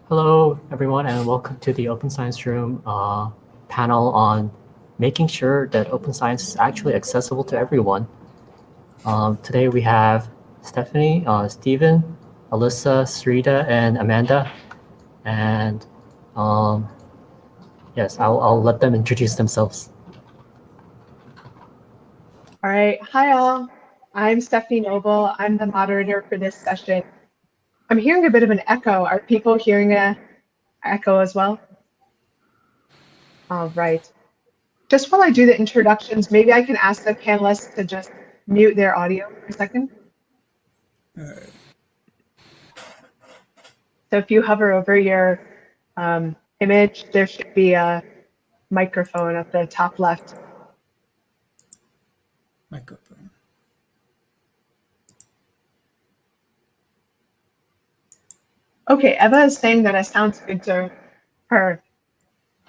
Hello, everyone, and welcome to the Open Science Room panel on making sure that open science is actually accessible to everyone. Today we have Stephanie, Stephen, Alyssa, Syreeta, and Amanda. And yes, I'll let them introduce themselves. All right. Hi, all. I'm Stephanie Noble. I'm the moderator for this session. I'm hearing a bit of an echo. Are people hearing an echo as well? All right. Just while I do the introductions, maybe I can ask the panelists to just mute their audio for a second. So if you hover over your image, there should be a microphone at the top left. Microphone. Okay, Eva is saying that it sounds good to her.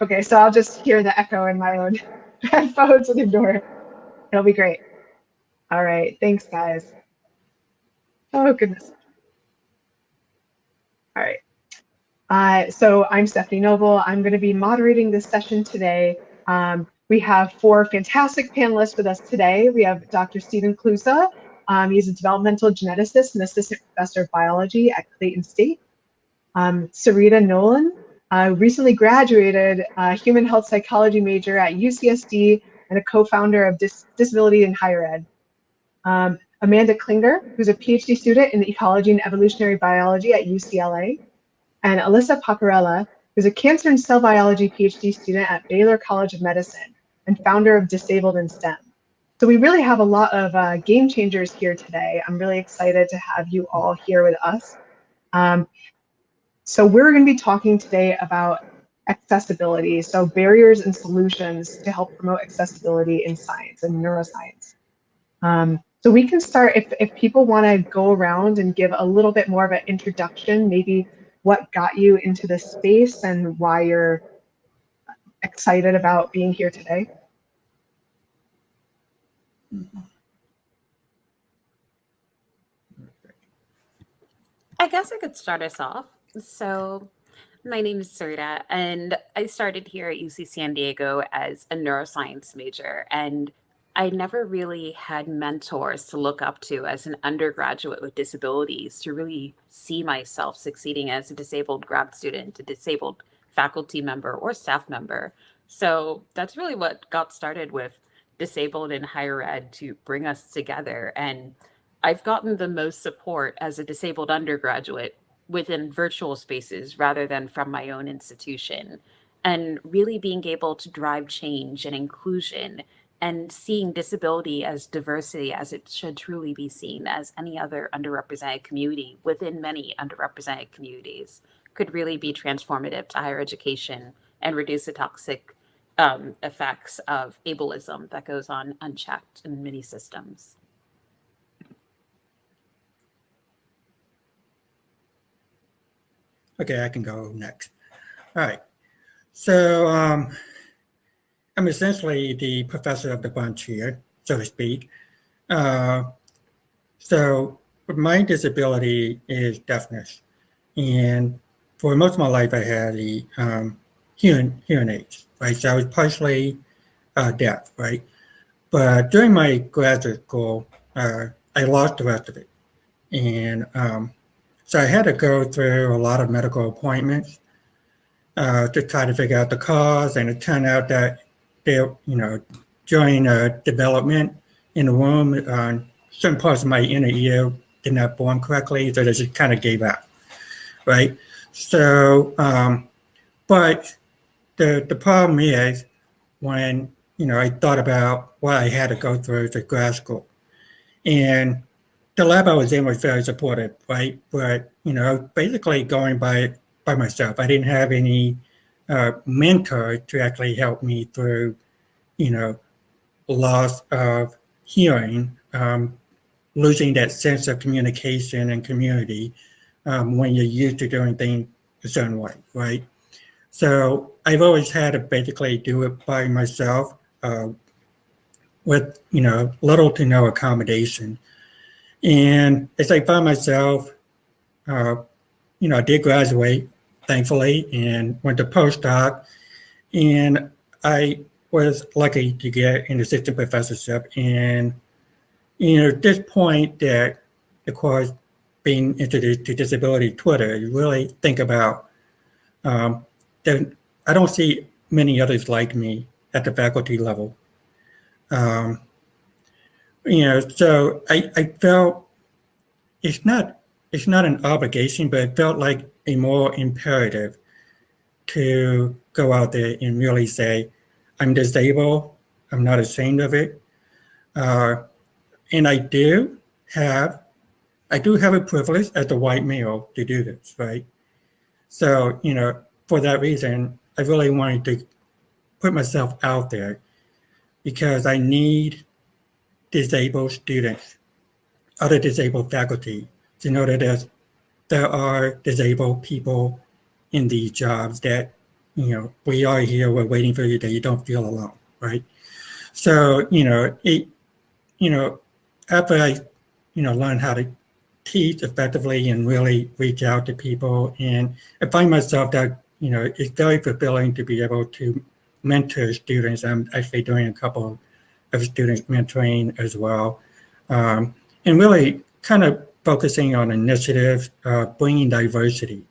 Okay, so I'll just hear the echo in my own headphones and ignore it. It'll be great. All right, thanks, guys. Oh, goodness. All right. So I'm Stephanie Noble. I'm going to be moderating this session today. We have four fantastic panelists with us today. We have Dr. Stephen Klusza. He's a developmental geneticist and assistant professor of biology at Clayton State. Syreeta Nolan recently graduated human health psychology major at UCSD and a co-founder of Disability in Higher Ed. Amanda Klinger, who's a PhD student in ecology and evolutionary biology at UCLA. And Alyssa Paparella, who's a cancer and cell biology PhD student at Baylor College of Medicine and founder of Disabled in STEM. So we really have a lot of game changers here today. I'm really excited to have you all here with us. So we're going to be talking today about accessibility, so barriers and solutions to help promote accessibility in science and neuroscience. So we can start, if people want to go around and give a little bit more of an introduction, maybe what got you into this space and why you're excited about being here today. I guess I could start us off. So my name is Syreeta, and I started here at UC San Diego as a neuroscience major, and I never really had mentors to look up to as an undergraduate with disabilities to really see myself succeeding as a disabled grad student, a disabled faculty member or staff member. So that's really what got started with Disabled in Higher Ed to bring us together. And I've gotten the most support as a disabled undergraduate within virtual spaces rather than from my own institution. And really being able to drive change and inclusion and seeing disability as diversity as it should truly be seen as any other underrepresented community within many underrepresented communities could really be transformative to higher education and reduce the toxic effects of ableism that goes on unchecked in many systems. Okay, I can go next. All right. So I'm essentially the professor of the bunch here, so to speak. So my disability is deafness. And for most of my life, I had the hearing aids, right? So I was partially deaf, right? But during my graduate school, I lost the rest of it. And so I had to go through a lot of medical appointments to try to figure out the cause. And it turned out that during development in the womb, certain parts of my inner ear did not form correctly, so they just kind of gave up, right? So, but the problem is when I thought about what I had to go through to grad school, and the lab I was in was very supportive, right? But basically going by myself. I didn't have any mentor to actually help me through, loss of hearing, losing that sense of communication and community when you're used to doing things a certain way, right? So I've always had to basically do it by myself with, little to no accommodation. And as I found myself, I did graduate thankfully, and went to postdoc. And I was lucky to get an assistant professorship. And, at this point that, of course, being introduced to disability Twitter, you really think about that I don't see many others like me at the faculty level. So I felt it's not an obligation, but it felt like a moral imperative to go out there and really say, I'm disabled, I'm not ashamed of it. And I do have a privilege as a white male to do this, right? So, for that reason, I really wanted to put myself out there because I need disabled students, other disabled faculty, to know that there are disabled people in these jobs that, we are here, we're waiting for you, that you don't feel alone, right? So, after I, learned how to teach effectively and really reach out to people, and I find myself that, it's very fulfilling to be able to mentor students. I'm actually doing a couple of students mentoring as well. And really kind of focusing on initiatives, bringing diversity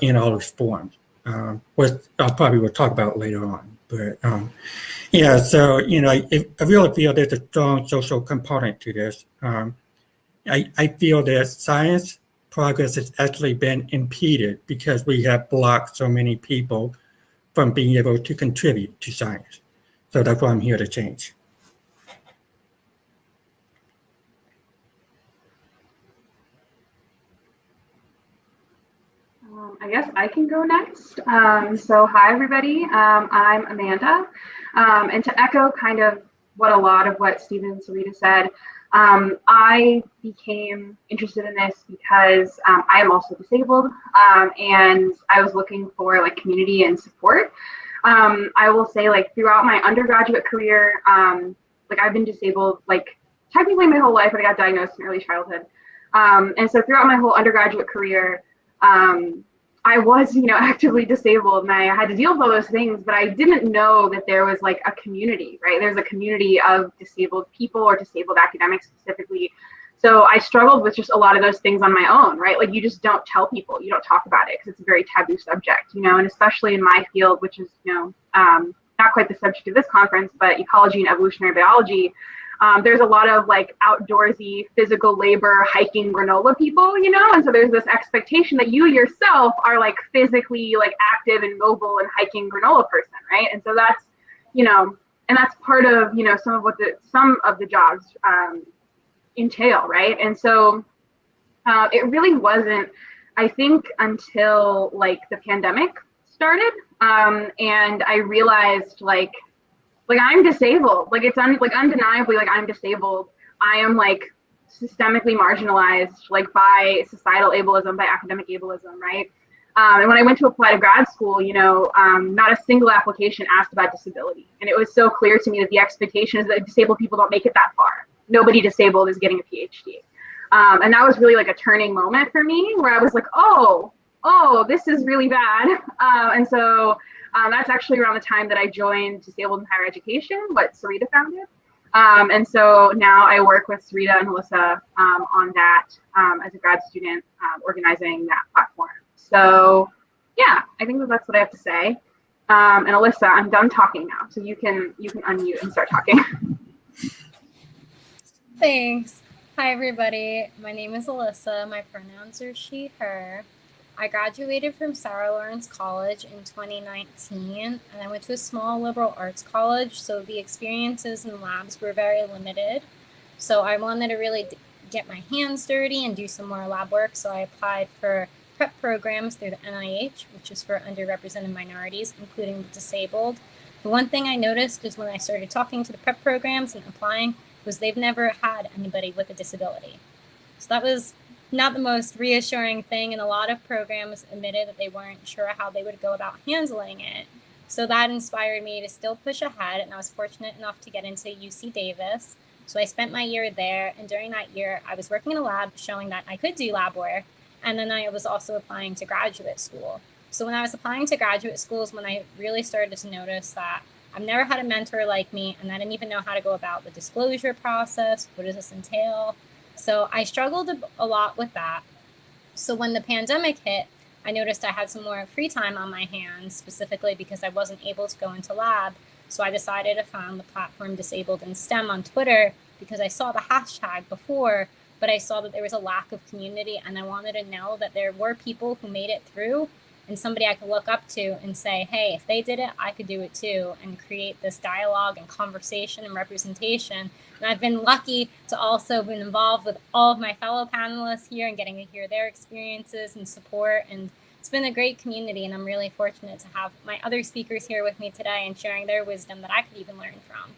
in all its forms, which I probably will talk about later on. But yeah, so, I really feel there's a strong social component to this. I feel that science progress has actually been impeded because we have blocked so many people from being able to contribute to science. So that's what I'm here to change. I guess I can go next. So hi, everybody. I'm Amanda. And to echo kind of what Stephen and Syreeta said, I became interested in this because I am also disabled, and I was looking for like community and support. I will say, like, throughout my undergraduate career, like I've been disabled like technically my whole life, but I got diagnosed in early childhood. And so throughout my whole undergraduate career, I was, actively disabled, and I had to deal with all those things, but I didn't know that there was like a community, right? There's a community of disabled people or disabled academics specifically. So I struggled with just a lot of those things on my own, right? Like you just don't tell people, you don't talk about it because it's a very taboo subject, and especially in my field, which is, not quite the subject of this conference, but ecology and evolutionary biology. There's a lot of like outdoorsy physical labor, hiking granola people, and so there's this expectation that you yourself are like physically like active and mobile and hiking granola person, right? And so that's, and that's part of, some of the jobs entail, right? And so it really wasn't, I think, until like the pandemic started, and I realized like I'm disabled, like it's undeniably like I'm disabled. I am like systemically marginalized, like by societal ableism, by academic ableism, right? And when I went to apply to grad school, not a single application asked about disability. And it was so clear to me that the expectation is that disabled people don't make it that far. Nobody disabled is getting a PhD. And that was really like a turning moment for me where I was like, oh, this is really bad. And so that's actually around the time that I joined Disabled in Higher Education, what Syreeta founded. And so now I work with Syreeta and Alyssa on that as a grad student, organizing that platform. So yeah, I think that's what I have to say. And Alyssa, I'm done talking now, so you can unmute and start talking. Thanks. Hi, everybody. My name is Alyssa. My pronouns are she, her. I graduated from Sarah Lawrence College in 2019, and I went to a small liberal arts college, so the experiences in labs were very limited. So I wanted to really get my hands dirty and do some more lab work, so I applied for prep programs through the NIH, which is for underrepresented minorities, including the disabled. The one thing I noticed is when I started talking to the prep programs and applying was they've never had anybody with a disability. So that was not the most reassuring thing, and a lot of programs admitted that they weren't sure how they would go about handling it. So that inspired me to still push ahead, and I was fortunate enough to get into UC Davis. So I spent my year there, and during that year, I was working in a lab showing that I could do lab work, and then I was also applying to graduate school. So when I was applying to graduate schools, when I really started to notice that I've never had a mentor like me, and I didn't even know how to go about the disclosure process. What does this entail? So I struggled a lot with that. So when the pandemic hit, I noticed I had some more free time on my hands, specifically because I wasn't able to go into lab. So I decided to found the platform Disabled in STEM on Twitter because I saw the hashtag before, but I saw that there was a lack of community, and I wanted to know that there were people who made it through and somebody I could look up to and say, hey, if they did it, I could do it too, and create this dialogue and conversation and representation. And I've been lucky to also been involved with all of my fellow panelists here and getting to hear their experiences and support. And it's been a great community, and I'm really fortunate to have my other speakers here with me today and sharing their wisdom that I could even learn from.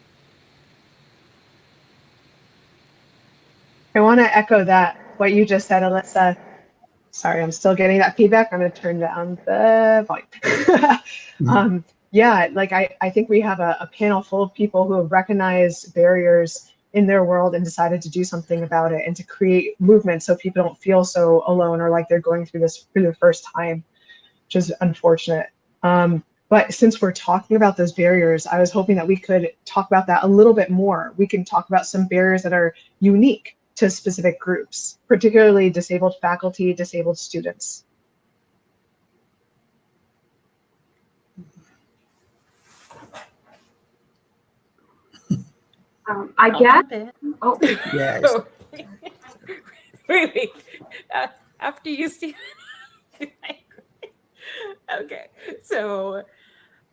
I want to echo that, what you just said, Alyssa. Sorry, I'm still getting that feedback. I'm going to turn down the volume. Yeah, like I think we have a panel full of people who have recognized barriers in their world and decided to do something about it and to create movement so people don't feel so alone or like they're going through this for the first time, which is unfortunate. But since we're talking about those barriers, I was hoping that we could talk about that a little bit more. We can talk about some barriers that are unique to specific groups, particularly disabled faculty, disabled students. I guess. Oh, Yes. oh. wait. After you, Steve. Okay, so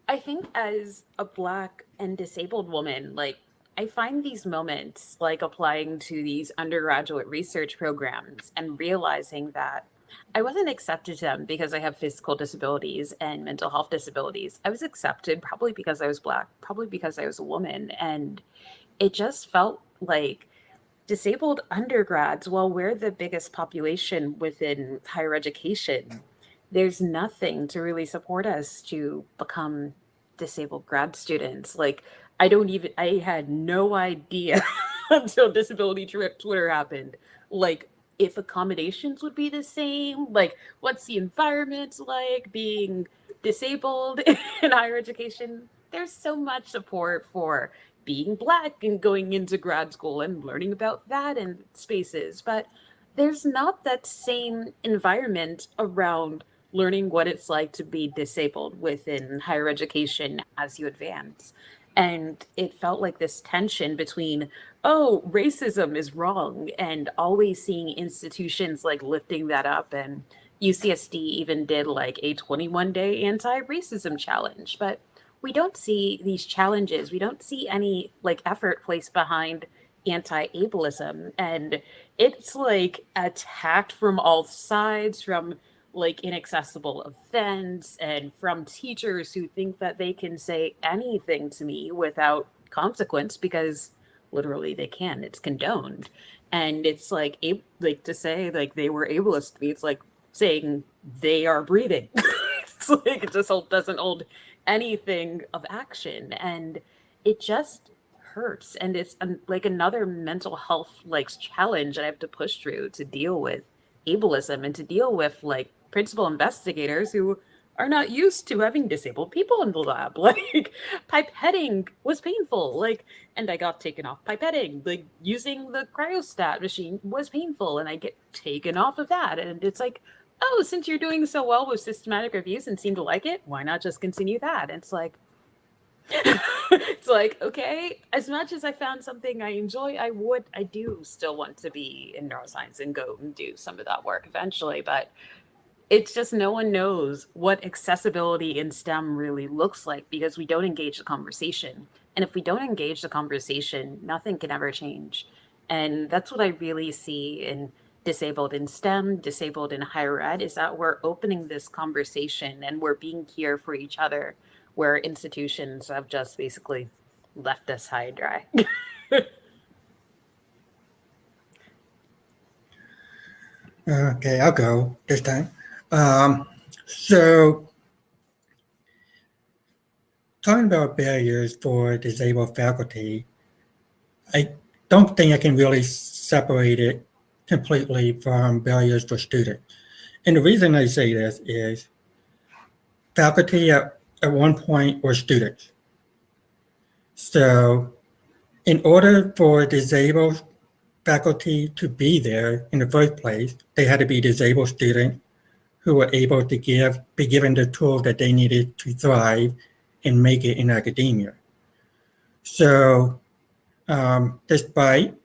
I think as a Black and disabled woman, like, I find these moments like applying to these undergraduate research programs and realizing that I wasn't accepted to them because I have physical disabilities and mental health disabilities. I was accepted probably because I was Black, probably because I was a woman. And it just felt like disabled undergrads, while we're the biggest population within higher education, there's nothing to really support us to become disabled grad students. Like, I had no idea until Disability Twitter happened, like, if accommodations would be the same, like, what's the environment like being disabled in higher education. There's so much support for being Black and going into grad school and learning about that in spaces, but there's not that same environment around learning what it's like to be disabled within higher education as you advance. And it felt like this tension between, oh, racism is wrong, and always seeing institutions like lifting that up. And UCSD even did like a 21-day anti-racism challenge. But we don't see these challenges. We don't see any like effort placed behind anti-ableism. And it's like attacked from all sides, from like inaccessible events and from teachers who think that they can say anything to me without consequence because literally they can. It's condoned. And it's like to say like they were ableist to me, it's like saying they are breathing. It's like it just doesn't hold anything of action, and it just hurts. And it's like another mental health like challenge that I have to push through to deal with ableism and to deal with like principal investigators who are not used to having disabled people in the lab. Like pipetting was painful, like, and I got taken off pipetting. Like using the cryostat machine was painful, and I get taken off of that. And it's like, oh, since you're doing so well with systematic reviews and seem to like it, why not just continue that? And it's like, it's like, okay, as much as I found something I enjoy, I do still want to be in neuroscience and go and do some of that work eventually. But it's just no one knows what accessibility in STEM really looks like because we don't engage the conversation. And if we don't engage the conversation, nothing can ever change. And that's what I really see in disabled in STEM, disabled in higher ed, is that we're opening this conversation and we're being here for each other, where institutions have just basically left us high and dry. Okay, I'll go this time. So talking about barriers for disabled faculty, I don't think I can really separate it completely from barriers for students. And the reason I say this is faculty at one point were students. So in order for disabled faculty to be there in the first place, they had to be disabled students who were able to be given the tools that they needed to thrive and make it in academia. So despite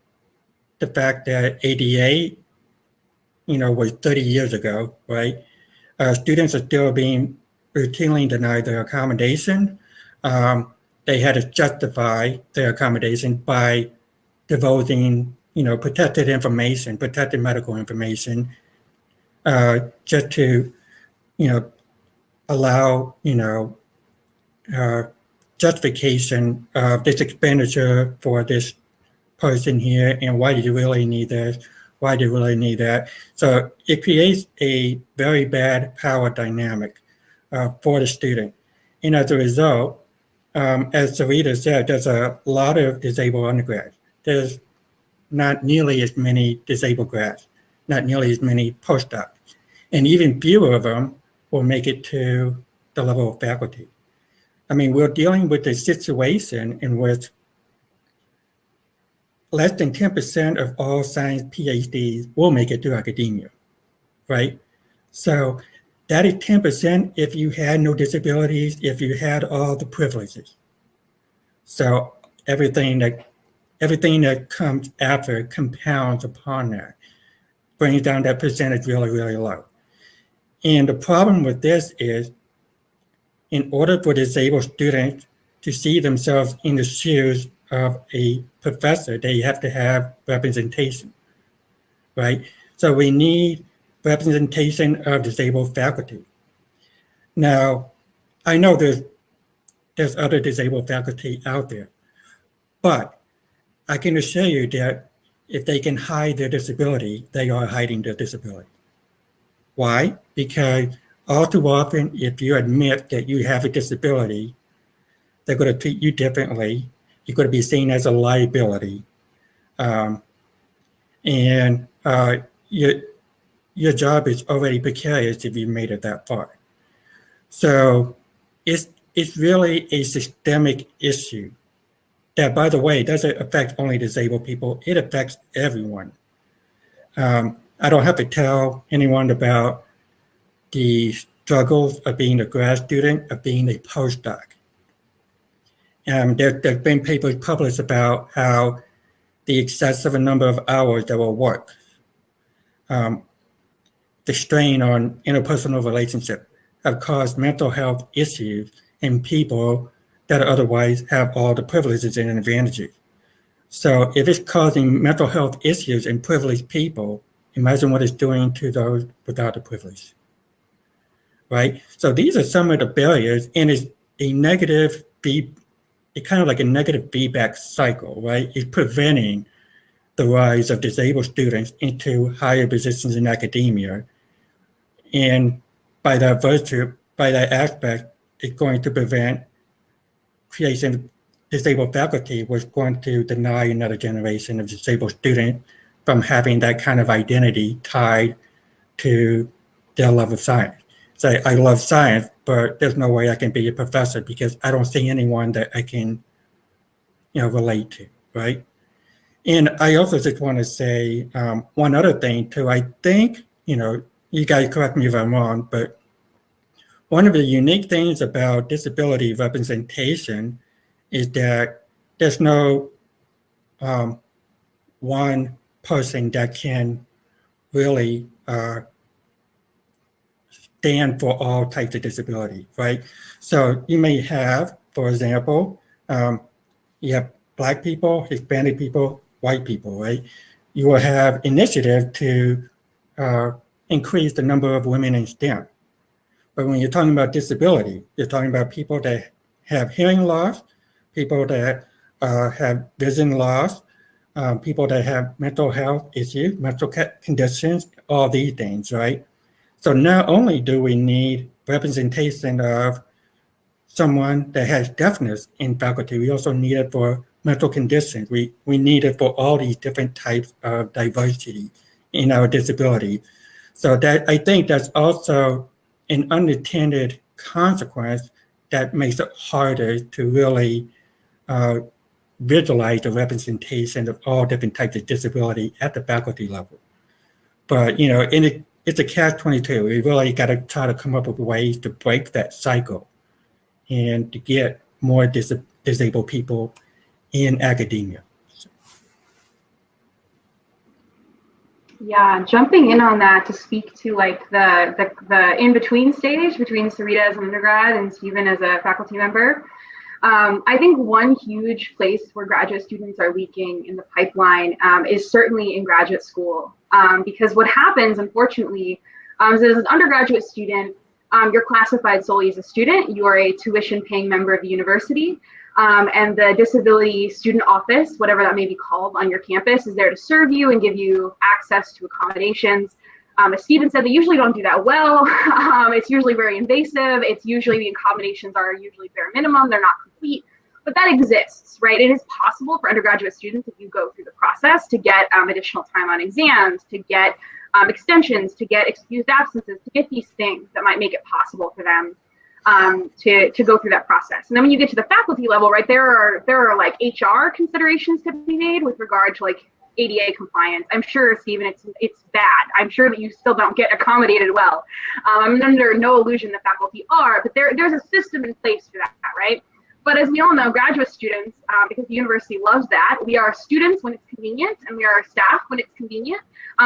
the fact that ADA, was 30 years ago, right? Students are still being routinely denied their accommodation. They had to justify their accommodation by divulging, protected information, protected medical information, just to, allow, justification of this expenditure for this person here, and why do you really need this? Why do you really need that? So it creates a very bad power dynamic for the student. And as a result, as Syreeta said, there's a lot of disabled undergrads. There's not nearly as many disabled grads, not nearly as many postdocs. And even fewer of them will make it to the level of faculty. I mean, we're dealing with a situation in which less than 10% of all science PhDs will make it to academia, right? So that is 10% if you had no disabilities, if you had all the privileges. So everything that comes after compounds upon that, brings down that percentage really, really low. And the problem with this is, in order for disabled students to see themselves in the shoes of a professor, they have to have representation, right? So we need representation of disabled faculty. Now, I know there's other disabled faculty out there, but I can assure you that if they can hide their disability, they are hiding their disability. Why? Because all too often, if you admit that you have a disability, they're going to treat you differently. You're going to be seen as a liability. And your job is already precarious if you made it that far. So it's really a systemic issue that, by the way, doesn't affect only disabled people. It affects everyone. I don't have to tell anyone about the struggles of being a grad student, of being a postdoc. There's been papers published about how the excessive number of hours that will work, the strain on interpersonal relationships have caused mental health issues in people that otherwise have all the privileges and advantages. So if it's causing mental health issues in privileged people, imagine what it's doing to those without the privilege, right? So these are some of the barriers, and it's kind of like a negative feedback cycle, right? It's preventing the rise of disabled students into higher positions in academia. And by that aspect, it's going to prevent creating disabled faculty, was going to deny another generation of disabled students from having that kind of identity tied to their love of science. Say, I love science, but there's no way I can be a professor because I don't see anyone that I can, relate to, right? And I also just want to say one other thing too. I think, you guys correct me if I'm wrong, but one of the unique things about disability representation is that there's no one person that can really stand for all types of disability, right? So you may have, for example, you have Black people, Hispanic people, white people, right? You will have initiative to increase the number of women in STEM. But when you're talking about disability, you're talking about people that have hearing loss, people that have vision loss, people that have mental health issues, mental conditions, all these things, right? So not only do we need representation of someone that has deafness in faculty, we also need it for mental conditions. We need it for all these different types of diversity in our disability. So that I think that's also an unintended consequence that makes it harder to really visualize the representation of all different types of disability at the faculty level. But, it's a catch-22. We really got to try to come up with ways to break that cycle and to get more disabled people in academia. Yeah, jumping in on that to speak to like the in-between stage between Syreeta as an undergrad and Stephen as a faculty member. I think one huge place where graduate students are leaking in the pipeline is certainly in graduate school. Because what happens, unfortunately, is as an undergraduate student, you're classified solely as a student. You are a tuition-paying member of the university. And the disability student office, whatever that may be called on your campus, is there to serve you and give you access to accommodations. As Stephen said, they usually don't do that well. It's usually very invasive. It's usually the accommodations are usually bare minimum. They're not complete, but that exists, right? It is possible for undergraduate students, if you go through the process, to get additional time on exams, to get extensions, to get excused absences, to get these things that might make it possible for them to go through that process. And then when you get to the faculty level, right, there are like HR considerations to be made with regard to like ADA compliance. I'm sure, Stephen, it's bad. I'm sure that you still don't get accommodated well. I'm under no illusion that faculty are, but there's a system in place for that, right? But as we all know, graduate students, because the university loves that, we are students when it's convenient and we are staff when it's convenient,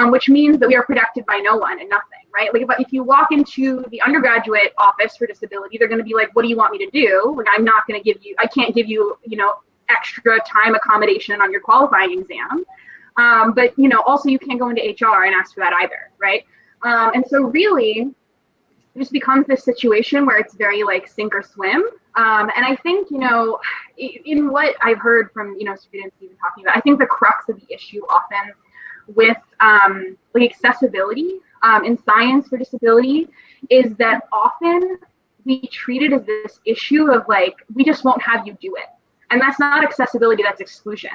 which means that we are protected by no one and nothing, right? Like if you walk into the undergraduate office for disability, they're going to be like, what do you want me to do? Like, I'm not going to give you, I can't give you, extra time accommodation on your qualifying exam. But, also you can't go into HR and ask for that either, right? And so really, it just becomes this situation where it's very like sink or swim. And I think, in what I've heard from, students even talking about, I think the crux of the issue often with like accessibility in science for disability is that often we treat it as this issue of like, we just won't have you do it. And that's not accessibility, that's exclusion.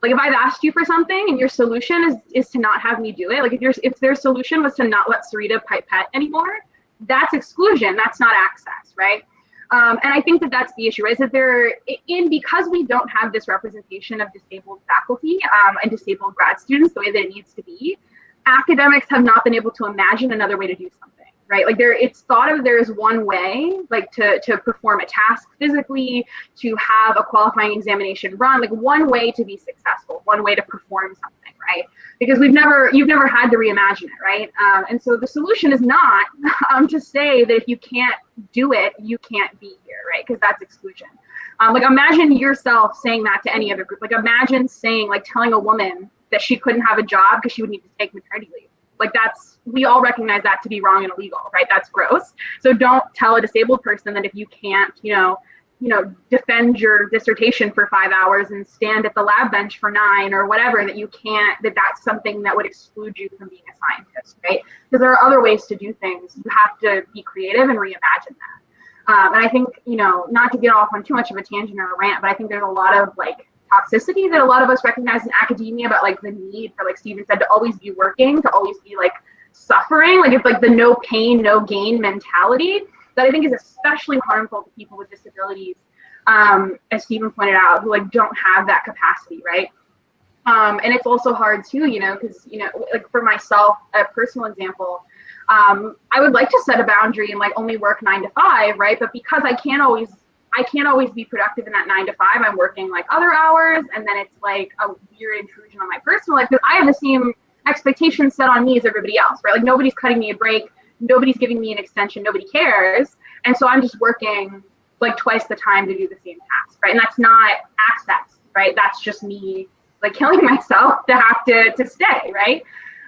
Like if I've asked you for something and your solution is to not have me do it, like if their solution was to not let Syreeta pipette anymore, that's exclusion, that's not access, right? And I think that that's the issue, right? Is that because we don't have this representation of disabled faculty and disabled grad students the way that it needs to be, academics have not been able to imagine another way to do something, right? Like it's thought of there is one way, like to perform a task physically, to have a qualifying examination run, like one way to be successful, one way to perform something, right? Because you've never had to reimagine it, right? And so the solution is not to say that if you can't do it, you can't be here, right? Because that's exclusion. Like imagine yourself saying that to any other group. Like imagine telling a woman that she couldn't have a job because she would need to take maternity leave. Like we all recognize that to be wrong and illegal, right? That's gross. So don't tell a disabled person that if you can't, defend your dissertation for 5 hours and stand at the lab bench for 9 or whatever, that you can't, that's something that would exclude you from being a scientist, right? Because there are other ways to do things. You have to be creative and reimagine that. And I think, not to get off on too much of a tangent or a rant, but I think there's a lot of like toxicity that a lot of us recognize in academia about like the need for, like Stephen said, to always be working, to always be like suffering. Like it's like the no pain, no gain mentality that I think is especially harmful to people with disabilities, as Stephen pointed out, who like don't have that capacity, right? And it's also hard too, because, like for myself, a personal example, I would like to set a boundary and like only work 9 to 5, right? But because I can't always be productive in that 9 to 5, I'm working like other hours, and then it's like a weird intrusion on my personal life because I have the same expectations set on me as everybody else, right? Like nobody's cutting me a break, nobody's giving me an extension, nobody cares. And so I'm just working like twice the time to do the same task, right? And that's not access, right? That's just me like killing myself to have to stay, right?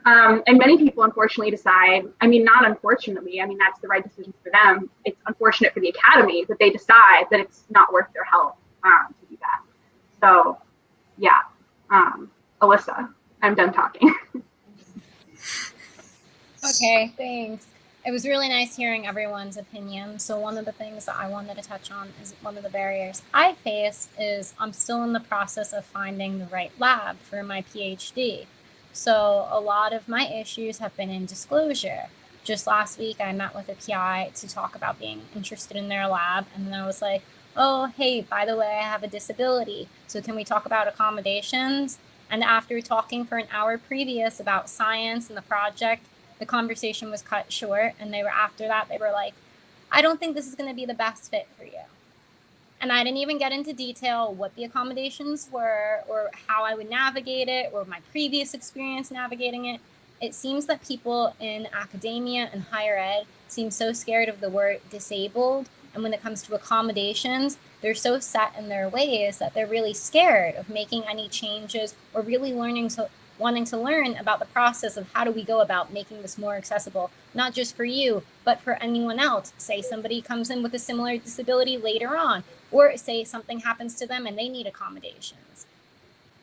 And many people unfortunately decide, not unfortunately, that's the right decision for them. It's unfortunate for the academy, but they decide that it's not worth their health to do that. So yeah, Alyssa, I'm done talking. Okay, thanks. It was really nice hearing everyone's opinion. So one of the things that I wanted to touch on is one of the barriers I face is I'm still in the process of finding the right lab for my PhD. So a lot of my issues have been in disclosure. just last week I met with a PI to talk about being interested in their lab. And then I was like, oh, hey, by the way, I have a disability. So can we talk about accommodations? And after talking for an hour previous about science and the project, the conversation was cut short. And after that, they were like, I don't think this is going to be the best fit for you. And I didn't even get into detail what the accommodations were or how I would navigate it or my previous experience navigating it. It seems that people in academia and higher ed seem so scared of the word disabled. And when it comes to accommodations, they're so set in their ways that they're really scared of making any changes or really wanting to learn about the process of how do we go about making this more accessible, not just for you, but for anyone else. Say somebody comes in with a similar disability later on, or say something happens to them and they need accommodations.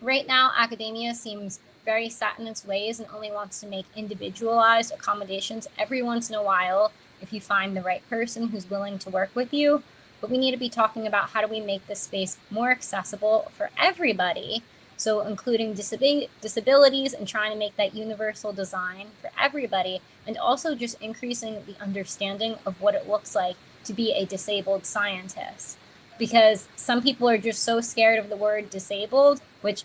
Right now, academia seems very set in its ways and only wants to make individualized accommodations every once in a while if you find the right person who's willing to work with you. But we need to be talking about how do we make this space more accessible for everybody. So including disabilities and trying to make that universal design for everybody, and also just increasing the understanding of what it looks like to be a disabled scientist. Because some people are just so scared of the word disabled, which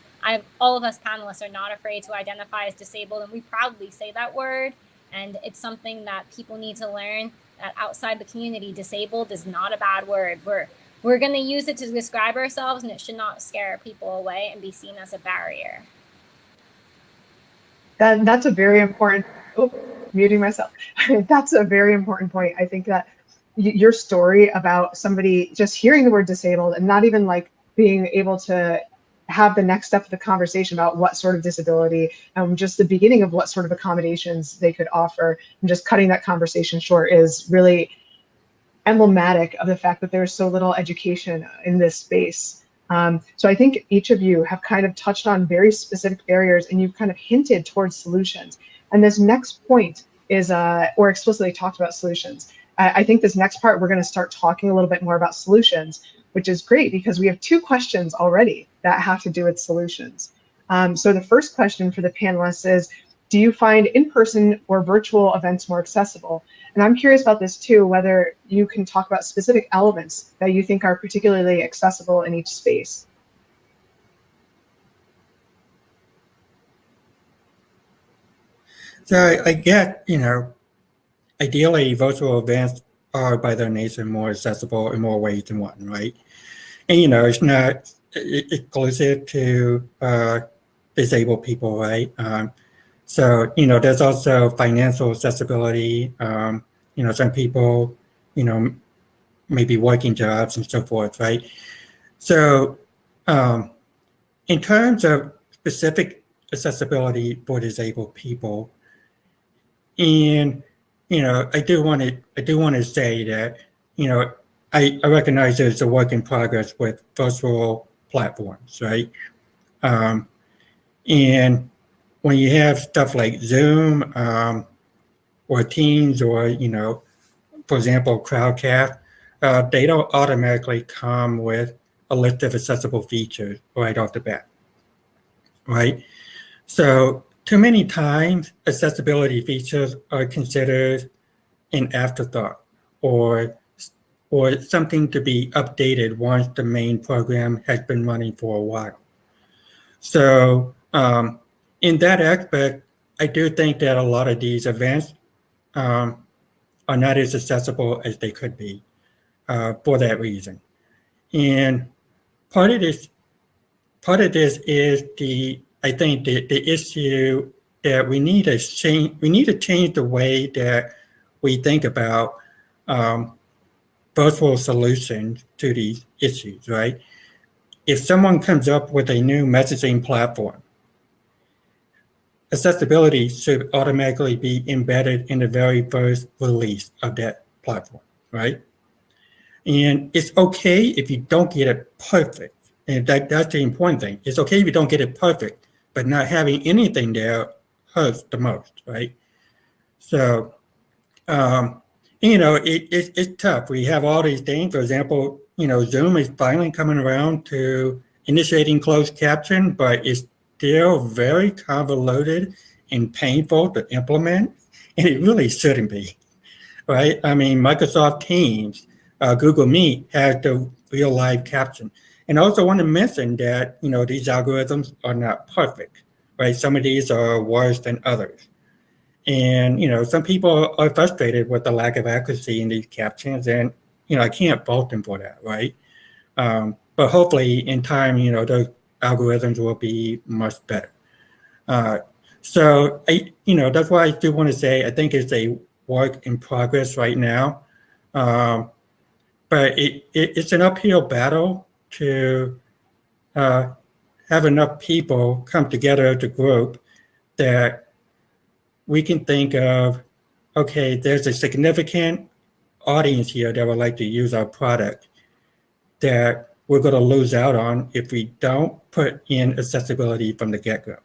all of us panelists are not afraid to identify as disabled, and we proudly say that word. And it's something that people need to learn that outside the community, disabled is not a bad word. We're going to use it to describe ourselves, and it should not scare people away and be seen as a barrier. That's a very important, muting myself. That's a very important point. I think that your story about somebody just hearing the word disabled and not even like being able to have the next step of the conversation about what sort of disability, just the beginning of what sort of accommodations they could offer, and just cutting that conversation short is really emblematic of the fact that there's so little education in this space. So I think each of you have kind of touched on very specific barriers, and you've kind of hinted towards solutions. And this next point is, or explicitly talked about solutions. I think this next part, we're going to start talking a little bit more about solutions, which is great because we have 2 questions already that have to do with solutions. So the first question for the panelists is, do you find in-person or virtual events more accessible? And I'm curious about this too, whether you can talk about specific elements that you think are particularly accessible in each space. So I get, ideally virtual events are by their nature more accessible in more ways than one, right? And, it's not exclusive to disabled people, right? So, there's also financial accessibility. Some people, maybe working jobs and so forth, right? So in terms of specific accessibility for disabled people, and, I do want to say that, I recognize there's a work in progress with virtual platforms, right? And when you have stuff like Zoom or Teams or, for example, Crowdcast, they don't automatically come with a list of accessible features right off the bat, right? So too many times, accessibility features are considered an afterthought or something to be updated once the main program has been running for a while. So in that aspect, I do think that a lot of these events are not as accessible as they could be for that reason. And part of this is I think the issue that we need to change the way that we think about virtual solutions to these issues, right? If someone comes up with a new messaging platform, accessibility should automatically be embedded in the very first release of that platform, right? And it's okay if you don't get it perfect. And that's the important thing. It's okay if you don't get it perfect, but not having anything there hurts the most, right? So, it's tough. We have all these things. For example, Zoom is finally coming around to initiating closed caption, but it's still very convoluted and painful to implement. and it really shouldn't be, right? I mean, Microsoft Teams, Google Meet has the real live caption. And I also want to mention that, these algorithms are not perfect, right? Some of these are worse than others. And, some people are frustrated with the lack of accuracy in these captions, and, I can't fault them for that, right? But hopefully in time, those algorithms will be much better. So, that's why I still want to say I think it's a work in progress right now. But it's an uphill battle to have enough people come together as a group that we can think of, okay, there's a significant audience here that would like to use our product that we're going to lose out on if we don't put in accessibility from the get-go.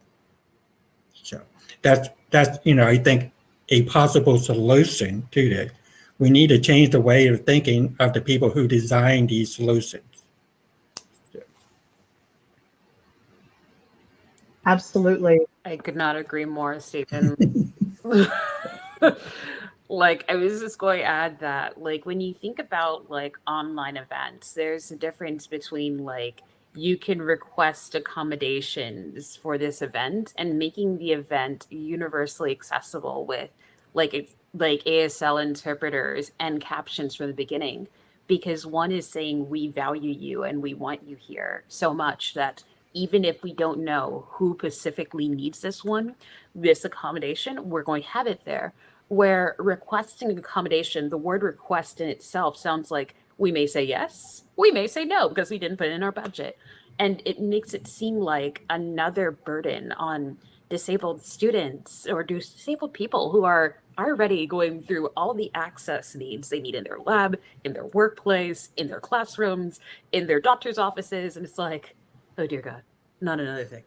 So that's I think a possible solution to this. We need to change the way of thinking of the people who design these solutions. Absolutely. I could not agree more, Stephen. Like, I was just going to add that, like, when you think about like online events, there's a difference between like you can request accommodations for this event and making the event universally accessible with like ASL interpreters and captions from the beginning, because one is saying we value you and we want you here so much that even if we don't know who specifically needs this accommodation, we're going to have it there. Where requesting an accommodation, the word request in itself sounds like we may say yes, we may say no because we didn't put it in our budget. And it makes it seem like another burden on disabled students or disabled people who are already going through all the access needs they need in their lab, in their workplace, in their classrooms, in their doctor's offices. And it's like, oh dear God, not another thing.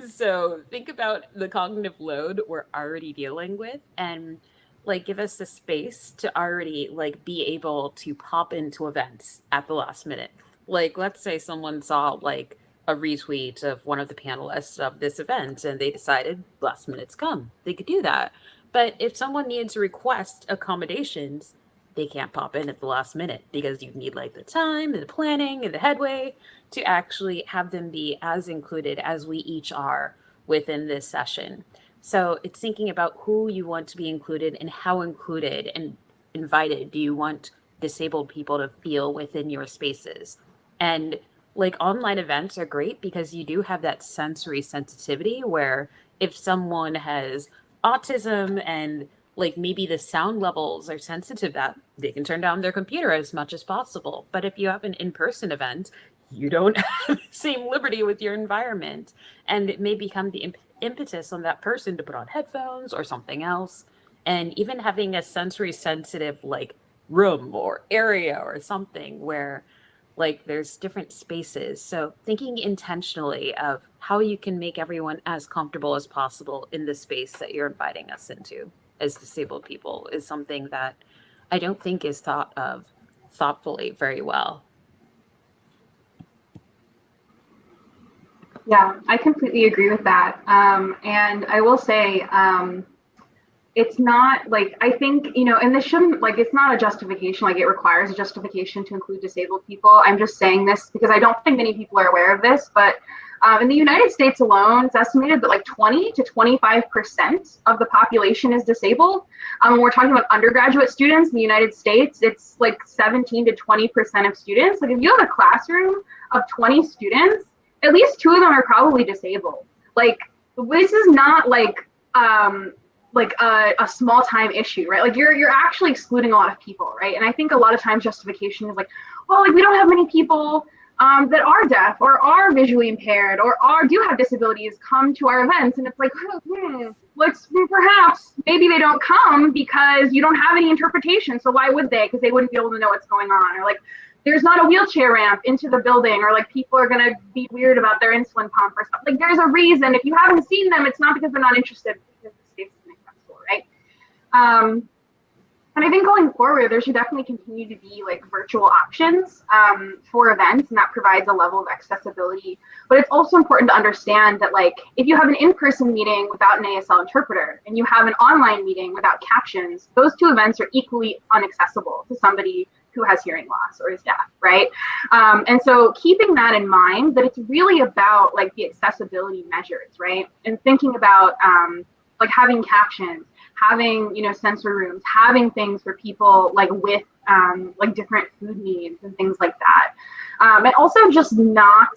So think about the cognitive load we're already dealing with, and like give us the space to already like be able to pop into events at the last minute. Like, let's say someone saw like a retweet of one of the panelists of this event and they decided last minute's come. They could do that. But if someone needs to request accommodations, they can't pop in at the last minute because you need like the time and the planning and the headway to actually have them be as included as we each are within this session. So it's thinking about who you want to be included and how included and invited do you want disabled people to feel within your spaces. And like online events are great because you do have that sensory sensitivity where if someone has autism and like maybe the sound levels are sensitive, that they can turn down their computer as much as possible. But if you have an in-person event, you don't have the same liberty with your environment. And it may become the impetus on that person to put on headphones or something else. And even having a sensory sensitive like room or area or something where like there's different spaces. So thinking intentionally of how you can make everyone as comfortable as possible in the space that you're inviting us into as disabled people is something that I don't think is thought of thoughtfully very well. Yeah, I completely agree with that. And I will say, it's not like, I think, and this shouldn't, like, it's not a justification, like it requires a justification to include disabled people. I'm just saying this because I don't think many people are aware of this, but in the United States alone, it's estimated that like 20 to 25% of the population is disabled. When we're talking about undergraduate students in the United States, it's like 17 to 20% of students. Like if you have a classroom of 20 students, at least 2 of them are probably disabled. Like this is not like a small time issue, right? Like you're actually excluding a lot of people, right? And I think a lot of times justification is like, well, like we don't have many people that are deaf or are visually impaired or do have disabilities come to our events. And it's like, let's perhaps maybe they don't come because you don't have any interpretation. So why would they? Because they wouldn't be able to know what's going on. Or like, there's not a wheelchair ramp into the building, or like people are gonna be weird about their insulin pump or something. Like there's a reason. If you haven't seen them, it's not because they're not interested, because the space isn't accessible, right? And I think going forward, there should definitely continue to be like virtual options for events, and that provides a level of accessibility. But it's also important to understand that, like, if you have an in-person meeting without an ASL interpreter and you have an online meeting without captions, those two events are equally inaccessible to somebody who has hearing loss or is deaf, right? And so keeping that in mind, that it's really about like the accessibility measures, right? And thinking about like having captions, having, you know, sensory rooms, having things for people like with like different food needs and things like that. And also just not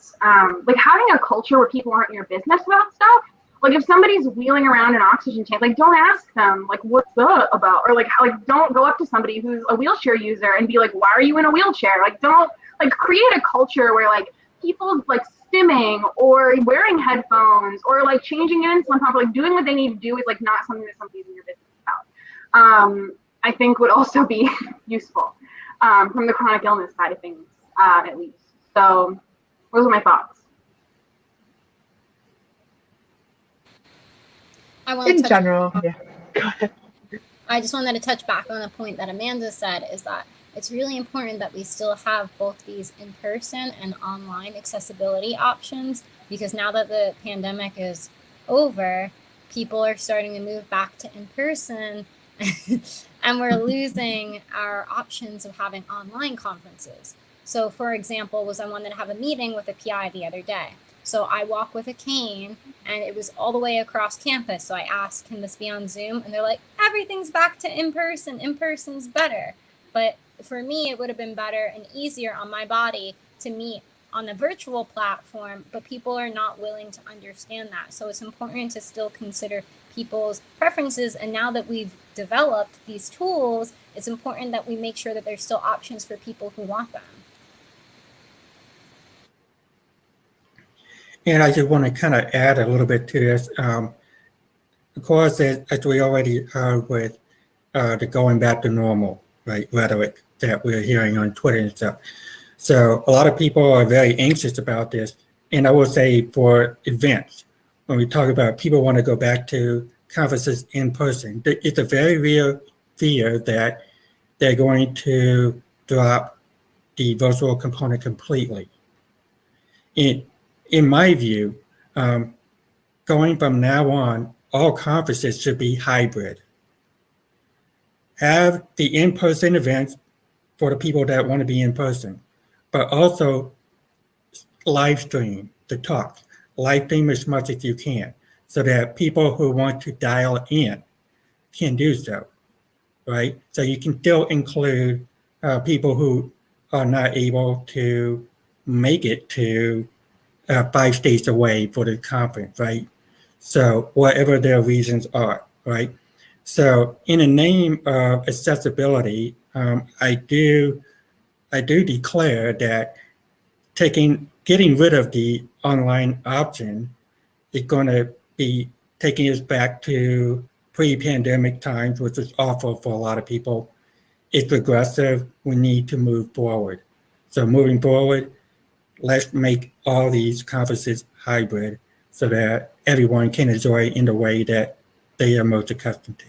like having a culture where people aren't in your business about stuff. Like if somebody's wheeling around an oxygen tank, like don't ask them like what's that about, or like don't go up to somebody who's a wheelchair user and be like, why are you in a wheelchair? Like don't like create a culture where like people like stimming or wearing headphones or like changing it into something, like doing what they need to do is like not something that somebody's in your business about. I think would also be useful from the chronic illness side of things, at least. So those are my thoughts. In general, yeah. Go ahead. I just wanted to touch back on a point that Amanda said, is that it's really important that we still have both these in-person and online accessibility options, because now that the pandemic is over, people are starting to move back to in-person and we're losing our options of having online conferences. So for example, I wanted to have a meeting with a PI the other day. So I walk with a cane and it was all the way across campus. So I asked, can this be on Zoom? And they're like, everything's back to in-person. In-person's better. But for me, it would have been better and easier on my body to meet on a virtual platform, but people are not willing to understand that. So it's important to still consider people's preferences. And now that we've developed these tools, it's important that we make sure that there's still options for people who want them. And I just want to kind of add a little bit to this. Of course, as we already heard with the going back to normal, right, rhetoric that we're hearing on Twitter and stuff. So a lot of people are very anxious about this. And I will say for events, when we talk about people want to go back to conferences in person, it's a very real fear that they're going to drop the virtual component completely. In my view, going from now on, all conferences should be hybrid. Have the in-person events for the people that want to be in person, but also live stream the talks, live stream as much as you can, so that people who want to dial in can do so, right? So you can still include people who are not able to make it to 5 states away for the conference, right? So whatever their reasons are, right? So in the name of accessibility, I do declare that getting rid of the online option is going to be taking us back to pre-pandemic times, which is awful for a lot of people. It's regressive. We need to move forward. So moving forward, let's make all these conferences hybrid so that everyone can enjoy in the way that they are most accustomed to.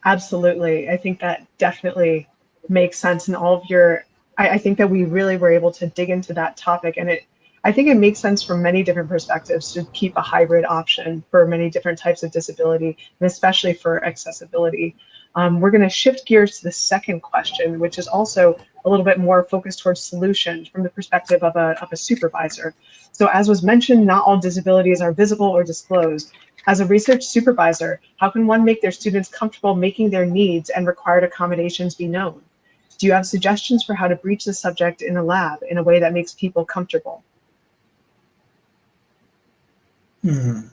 Absolutely. I think that definitely makes sense in all of your, I think that we really were able to dig into that topic, and I think it makes sense from many different perspectives to keep a hybrid option for many different types of disability, and especially for accessibility. We're going to shift gears to the second question, which is also a little bit more focused towards solutions from the perspective of a supervisor. So as was mentioned, not all disabilities are visible or disclosed. As a research supervisor, how can one make their students comfortable making their needs and required accommodations be known? Do you have suggestions for how to breach the subject in a lab in a way that makes people comfortable? One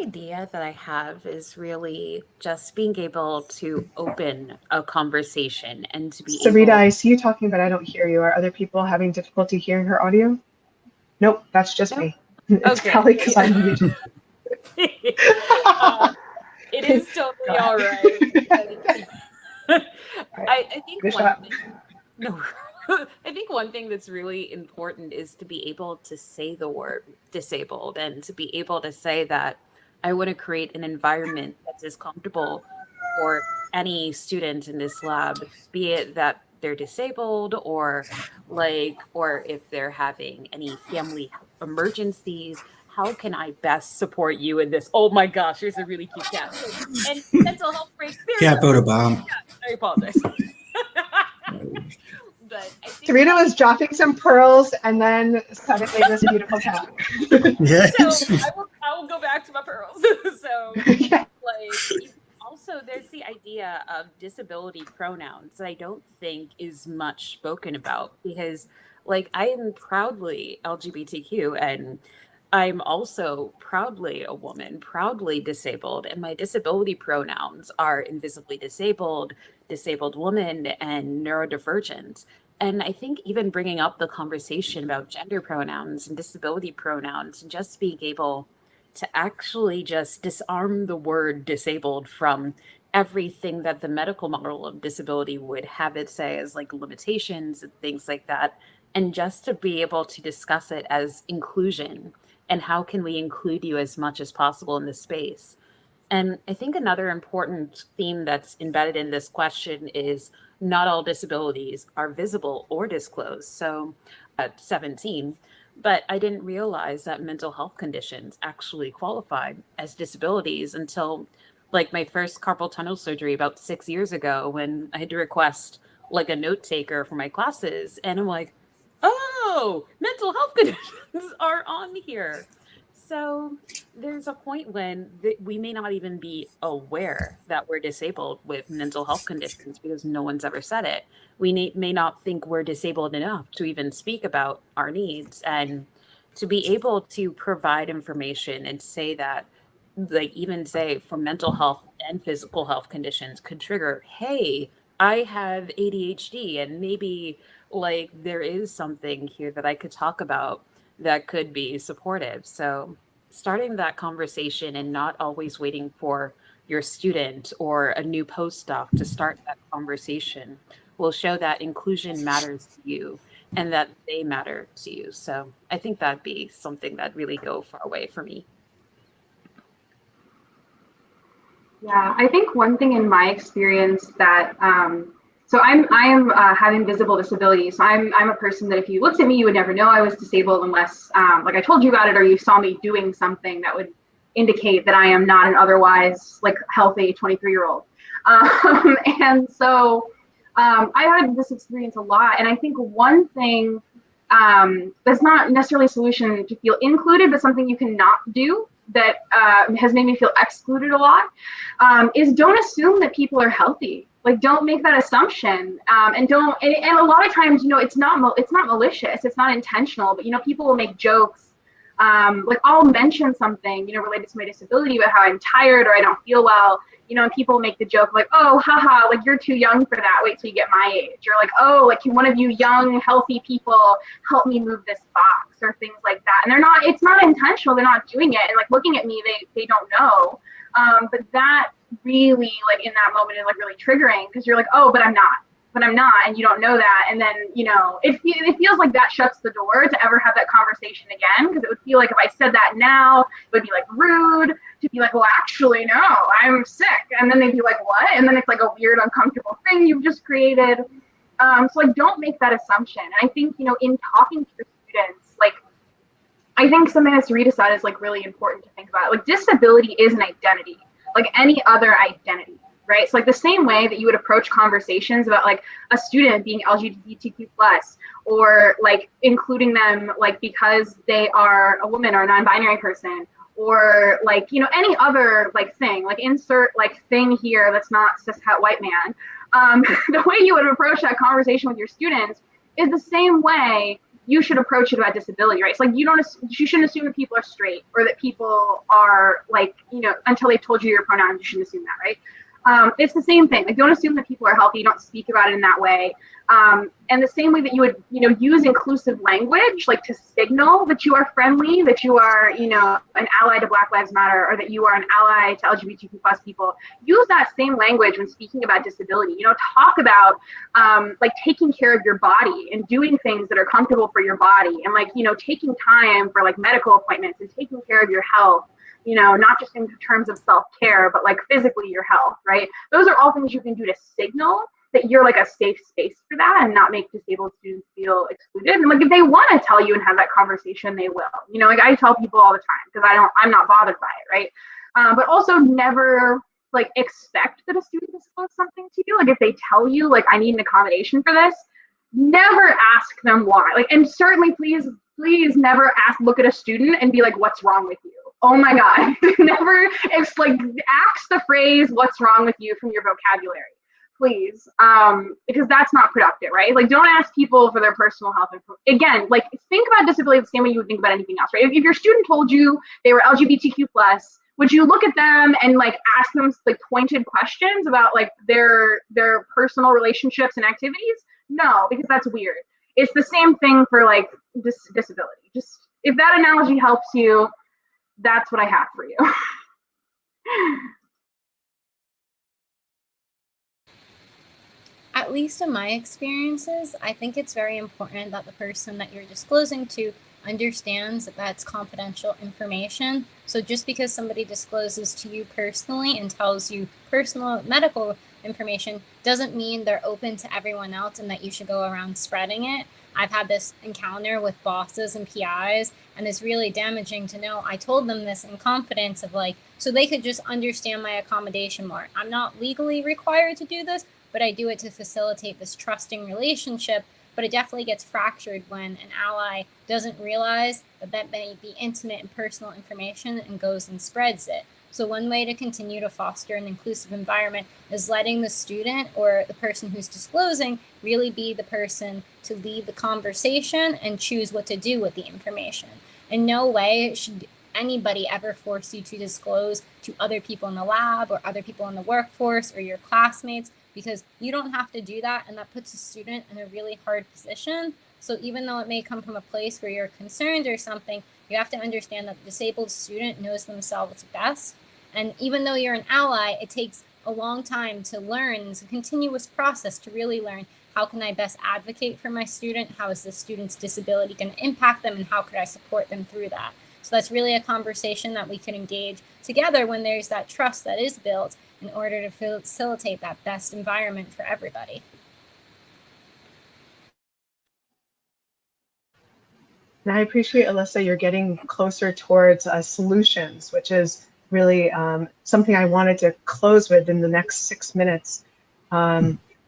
idea that I have is really just being able to open a conversation and to be Syreeta, able... I see you talking, but I don't hear you. Are other people having difficulty hearing her audio? Nope, that's just me. It's Okay. probably because I'm muted. It is totally all right. I think Good one shot. thing, no, I think one thing that's really important is to be able to say the word disabled and to be able to say that I want to create an environment that's as comfortable for any student in this lab, be it that they're disabled or if they're having any family emergencies. How can I best support you in this? Oh my gosh, there's a really cute cat. And mental health break. Cat photobomb. I apologize. But I think Syreeta was dropping some pearls and then suddenly this beautiful cat. Yes. so I will go back to my pearls. So Yeah. like also there's the idea of disability pronouns that I don't think is much spoken about because like I am proudly LGBTQ and I'm also proudly a woman, proudly disabled, and my disability pronouns are invisibly disabled, disabled woman, and neurodivergent. And I think even bringing up the conversation about gender pronouns and disability pronouns and just being able to actually just disarm the word disabled from everything that the medical model of disability would have it say as like limitations and things like that, and just to be able to discuss it as inclusion and how can we include you as much as possible in this space. And I think another important theme that's embedded in this question is not all disabilities are visible or disclosed. So at 17, but I didn't realize that mental health conditions actually qualify as disabilities until like my first carpal tunnel surgery about 6 years ago when I had to request like a note taker for my classes. And I'm like, oh, mental health conditions are on here. So there's a point when we may not even be aware that we're disabled with mental health conditions because no one's ever said it. We may not think we're disabled enough to even speak about our needs. And to be able to provide information and say that, like, even say for mental health and physical health conditions could trigger, hey, I have ADHD and maybe like there is something here that I could talk about that could be supportive. So starting that conversation and not always waiting for your student or a new postdoc to start that conversation will show that inclusion matters to you and that they matter to you. So I think that'd be something that really go far away for me. Yeah, I think one thing in my experience that so I am having visible disability. So I'm a person that if you looked at me, you would never know I was disabled unless like I told you about it or you saw me doing something that would indicate that I am not an otherwise like healthy 23-year-old. And so I had this experience a lot. And I think one thing that's not necessarily a solution to feel included, but something you cannot do that has made me feel excluded a lot is don't assume that people are healthy. Like, don't make that assumption, and don't. And a lot of times, you know, it's not malicious, it's not intentional. But you know, people will make jokes. Like I'll mention something, you know, related to my disability, about how I'm tired or I don't feel well. You know, and people make the joke like, oh, haha, like you're too young for that. Wait till you get my age. Or like, oh, like can one of you young, healthy people help me move this box or things like that. And it's not intentional. They're not doing it. And like looking at me, they don't know. But that really like in that moment is like really triggering because you're like, oh, but I'm not, and you don't know that. And then, you know, it feels like that shuts the door to ever have that conversation again, because it would feel like if I said that now, it would be like rude to be like, well, actually, no, I'm sick. And then they'd be like, what? And then it's like a weird, uncomfortable thing you've just created. So like, don't make that assumption. And I think, you know, in talking to your students, like, I think something that Syreeta said is like really important to think about. Like, disability is an identity, like any other identity. Right. So like the same way that you would approach conversations about like a student being LGBTQ+, or like including them like because they are a woman or a non-binary person, or like, you know, any other like thing, like insert like thing here that's not cishet white man. The way you would approach that conversation with your students is the same way you should approach it about disability, right? It's like you shouldn't assume that people are straight or that people are like, you know, until they've told you your pronouns, you shouldn't assume that, right? It's the same thing. Like, don't assume that people are healthy. You don't speak about it in that way. And the same way that you would, use inclusive language, like to signal that you are friendly, that you are, an ally to Black Lives Matter, or that you are an ally to LGBTQ plus people. Use that same language when speaking about disability. Talk about like taking care of your body and doing things that are comfortable for your body, and like, taking time for like medical appointments and taking care of your health. Not just in terms of self-care, but like physically your health, right? Those are all things you can do to signal that you're like a safe space for that, and not make disabled students feel excluded. And like, if they want to tell you and have that conversation, they will. Like I tell people all the time, because I'm not bothered by it, right? But also never like expect that a student disclose something to you. Like if they tell you like, I need an accommodation for this, never ask them why. Like, and certainly please never look at a student and be like, what's wrong with you? Oh my God. Never axe the phrase, what's wrong with you, from your vocabulary, please. Because that's not productive, right? Like, don't ask people for their personal health. Again, like, think about disability the same way you would think about anything else, right? If your student told you they were LGBTQ+, would you look at them and like ask them like pointed questions about like their personal relationships and activities? No, because that's weird. It's the same thing for like disability. Just, if that analogy helps you, that's what I have for you. At least in my experiences, I think it's very important that the person that you're disclosing to understands that that's confidential information. So just because somebody discloses to you personally and tells you personal medical information doesn't mean they're open to everyone else and that you should go around spreading it. I've had this encounter with bosses and PIs, and it's really damaging to know I told them this in confidence of like, so they could just understand my accommodation more. I'm not legally required to do this, but I do it to facilitate this trusting relationship. But it definitely gets fractured when an ally doesn't realize that may be intimate and personal information and goes and spreads it. So one way to continue to foster an inclusive environment is letting the student or the person who's disclosing really be the person to lead the conversation and choose what to do with the information. In no way should anybody ever force you to disclose to other people in the lab or other people in the workforce or your classmates, because you don't have to do that, and that puts a student in a really hard position. So even though it may come from a place where you're concerned or something, you have to understand that the disabled student knows themselves best. And even though you're an ally, it takes a long time to learn. It's a continuous process to really learn, how can I best advocate for my student? How is the student's disability going to impact them? And how could I support them through that? So that's really a conversation that we can engage together when there's that trust that is built in order to facilitate that best environment for everybody. And I appreciate, Alyssa, you're getting closer towards solutions, which is really something I wanted to close with in the next 6 minutes.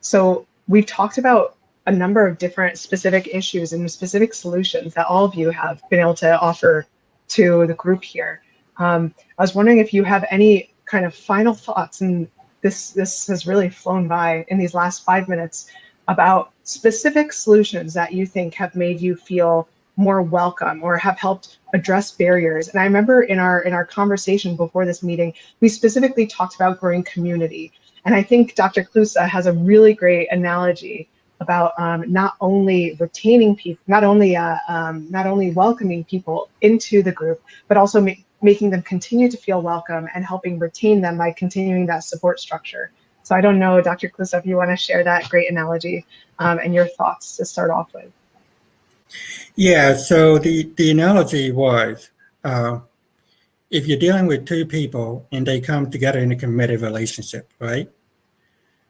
So we've talked about a number of different specific issues and specific solutions that all of you have been able to offer to the group here. I was wondering if you have any kind of final thoughts, and this has really flown by in these last 5 minutes, about specific solutions that you think have made you feel more welcome or have helped address barriers. And I remember in our conversation before this meeting, we specifically talked about growing community. And I think Dr. Klusza has a really great analogy about not only retaining people, not only welcoming people into the group, but also making them continue to feel welcome and helping retain them by continuing that support structure. So I don't know, Dr. Klusza, if you want to share that great analogy and your thoughts to start off with. Yeah, so the analogy was, if you're dealing with two people and they come together in a committed relationship, right?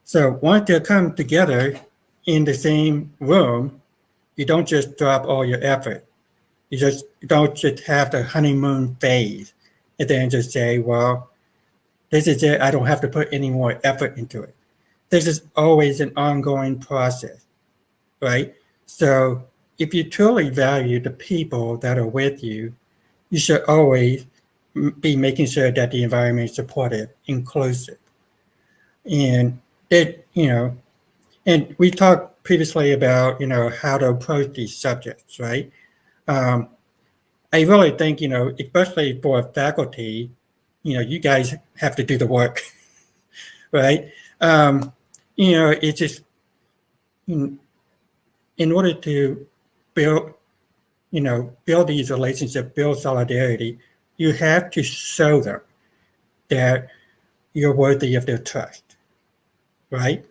So once they come together in the same room, you don't just drop all your effort. You don't just have the honeymoon phase and then just say, well, this is it. I don't have to put any more effort into it. This is always an ongoing process, right? So if you truly value the people that are with you, you should always be making sure that the environment is supportive, inclusive. And and we talked previously about, how to approach these subjects, right? I really think, especially for faculty, you guys have to do the work, right? It's just in order to build, build these relationships, build solidarity, you have to show them that you're worthy of their trust, right?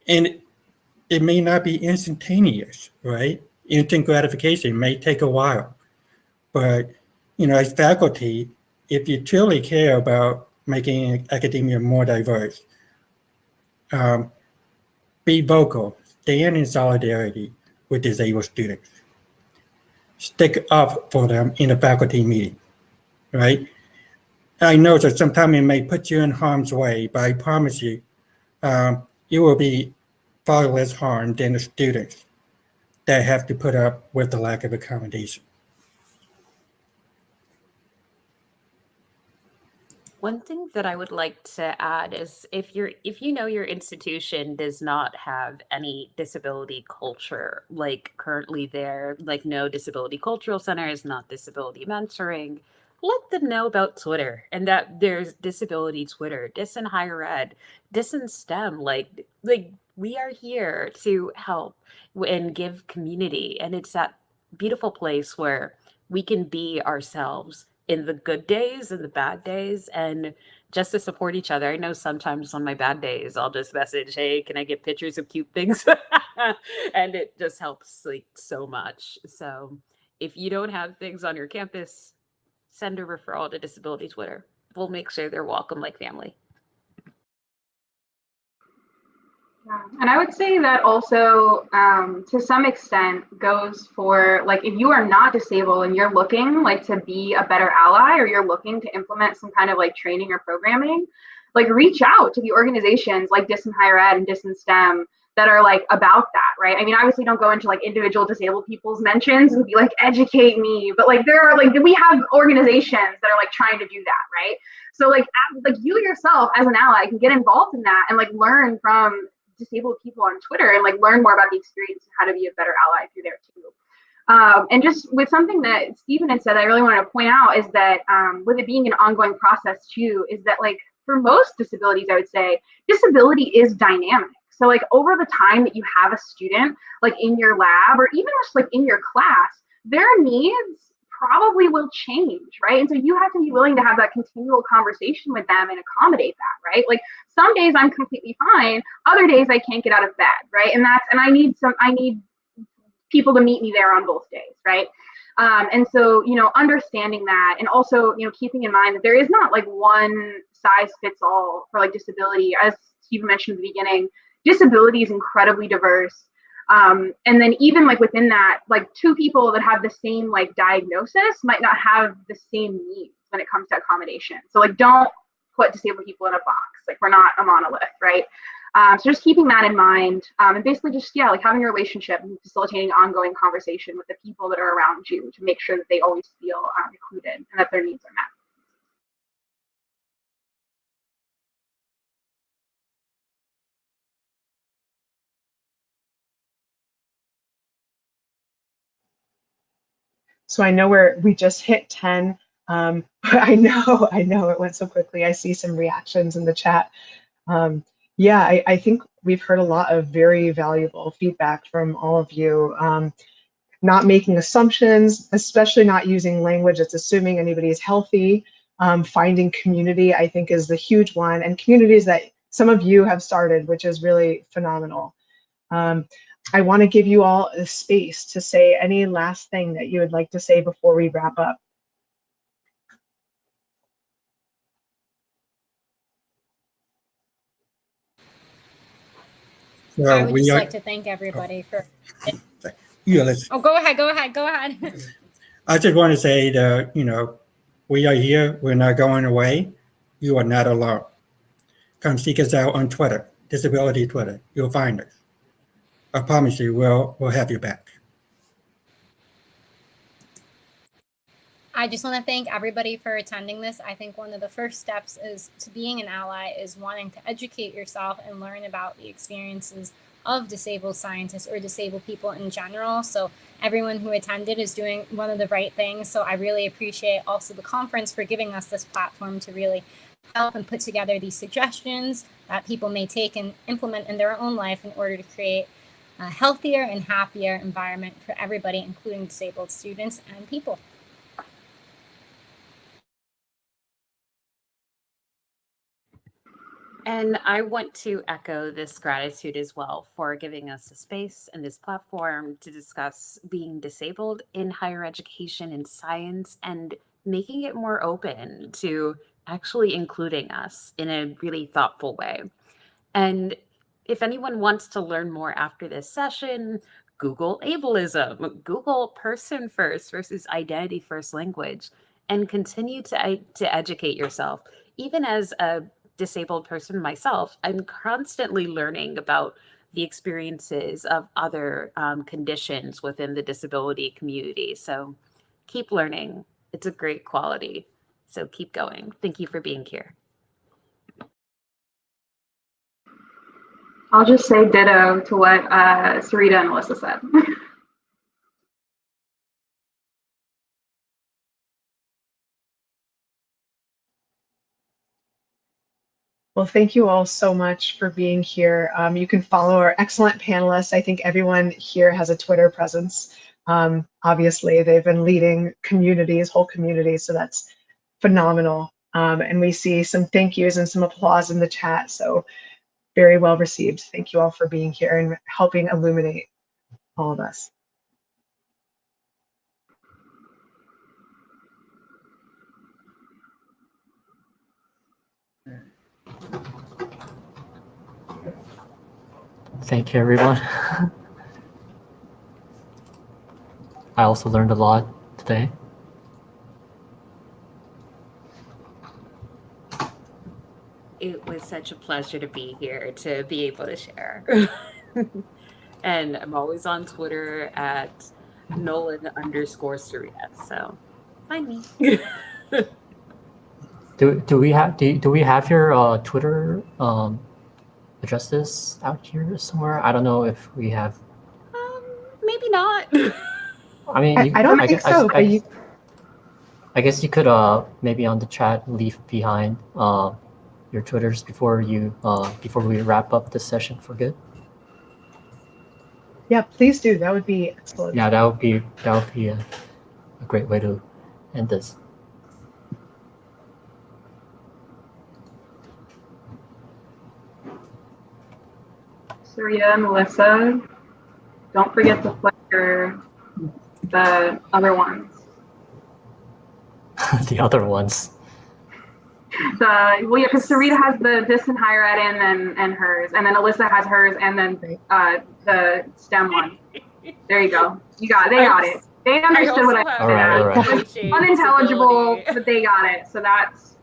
And it may not be instantaneous, right? Instant gratification may take a while, but as faculty, if you truly care about making academia more diverse, be vocal, stand in solidarity with disabled students, stick up for them in a faculty meeting, right? I know that sometimes it may put you in harm's way, but I promise you, you will be far less harmed than the students that have to put up with the lack of accommodation. One thing that I would like to add is if you know your institution does not have any disability culture like currently there, like no disability cultural centers, not disability mentoring, let them know about Twitter and that there's disability Twitter, dis in higher ed, dis in STEM, like we are here to help and give community, and it's that beautiful place where we can be ourselves in the good days and the bad days, and just to support each other. I know sometimes on my bad days, I'll just message, hey, can I get pictures of cute things? And it just helps like so much. So if you don't have things on your campus, send a referral to Disability Twitter. We'll make sure they're welcome like family. Yeah. And I would say that also, to some extent, goes for like if you are not disabled and you're looking like to be a better ally, or you're looking to implement some kind of like training or programming, like reach out to the organizations like Dis in Higher Ed and Dis in STEM that are like about that, right? I mean, obviously don't go into like individual disabled people's mentions and be like, educate me, but like there are like, we have organizations that are like trying to do that, right? So like you yourself as an ally can get involved in that and like learn from disabled people on Twitter and like learn more about the experience and how to be a better ally if you're there too. And just with something that Stephen had said, I really wanted to point out is that with it being an ongoing process too, is that like for most disabilities, I would say disability is dynamic. So like over the time that you have a student like in your lab or even just like in your class, their needs probably will change, right? And so you have to be willing to have that continual conversation with them and accommodate that, right? Like some days I'm completely fine, other days I can't get out of bed, right? And I need people to meet me there on both days, right? And so, understanding that, and also, keeping in mind that there is not like one size fits all for like disability. As Steve mentioned at the beginning, disability is incredibly diverse. And then even like within that, like two people that have the same like diagnosis might not have the same needs when it comes to accommodation. So like don't put disabled people in a box. Like we're not a monolith, right? So just keeping that in mind, and basically just, like having a relationship and facilitating ongoing conversation with the people that are around you to make sure that they always feel included and that their needs are met. So I know we just hit 10. But I know it went so quickly. I see some reactions in the chat. I think we've heard a lot of very valuable feedback from all of you. Not making assumptions, especially not using language that's assuming anybody is healthy. Finding community, I think, is the huge one, and communities that some of you have started, which is really phenomenal. I want to give you all a space to say any last thing that you would like to say before we wrap up. I would just like to thank everybody for. Oh, go ahead. I just want to say that, we are here. We're not going away. You are not alone. Come seek us out on Twitter, Disability Twitter. You'll find us. I promise you, we'll have your back. I just want to thank everybody for attending this. I think one of the first steps is to being an ally is wanting to educate yourself and learn about the experiences of disabled scientists or disabled people in general. So everyone who attended is doing one of the right things. So I really appreciate also the conference for giving us this platform to really help and put together these suggestions that people may take and implement in their own life in order to create a healthier and happier environment for everybody, including disabled students and people. And I want to echo this gratitude as well for giving us a space and this platform to discuss being disabled in higher education and science and making it more open to actually including us in a really thoughtful way. And if anyone wants to learn more after this session, Google ableism, Google person first versus identity first language, and continue to educate yourself. Even as a disabled person myself, I'm constantly learning about the experiences of other conditions within the disability community. So keep learning. It's a great quality. So keep going. Thank you for being here. I'll just say ditto to what Syreeta and Alyssa said. Well, thank you all so much for being here. You can follow our excellent panelists. I think everyone here has a Twitter presence. Obviously, they've been leading communities, whole communities, so that's phenomenal. And we see some thank yous and some applause in the chat, so very well received. Thank you all for being here and helping illuminate all of us. Thank you, everyone. I also learned a lot today. It was such a pleasure to be here, to be able to share. And I'm always on Twitter at Nolan_Syreeta. So find me. Do we have your Twitter addresses out here somewhere? I don't know if we have. Maybe not. I mean, I don't think so. I guess you could maybe on the chat leave behind your Twitters before we wrap up this session for good. Yeah, please do. That would be excellent. Yeah, that would be a great way to end this. Syreeta and Alyssa, don't forget to flicker the other ones. The other ones. Well, yeah, because Syreeta has the distant higher ed and hers, and then Alyssa has hers, and then the STEM one. There you go. They got it. They understood what I said. All right. Unintelligible, but they got it. So that's.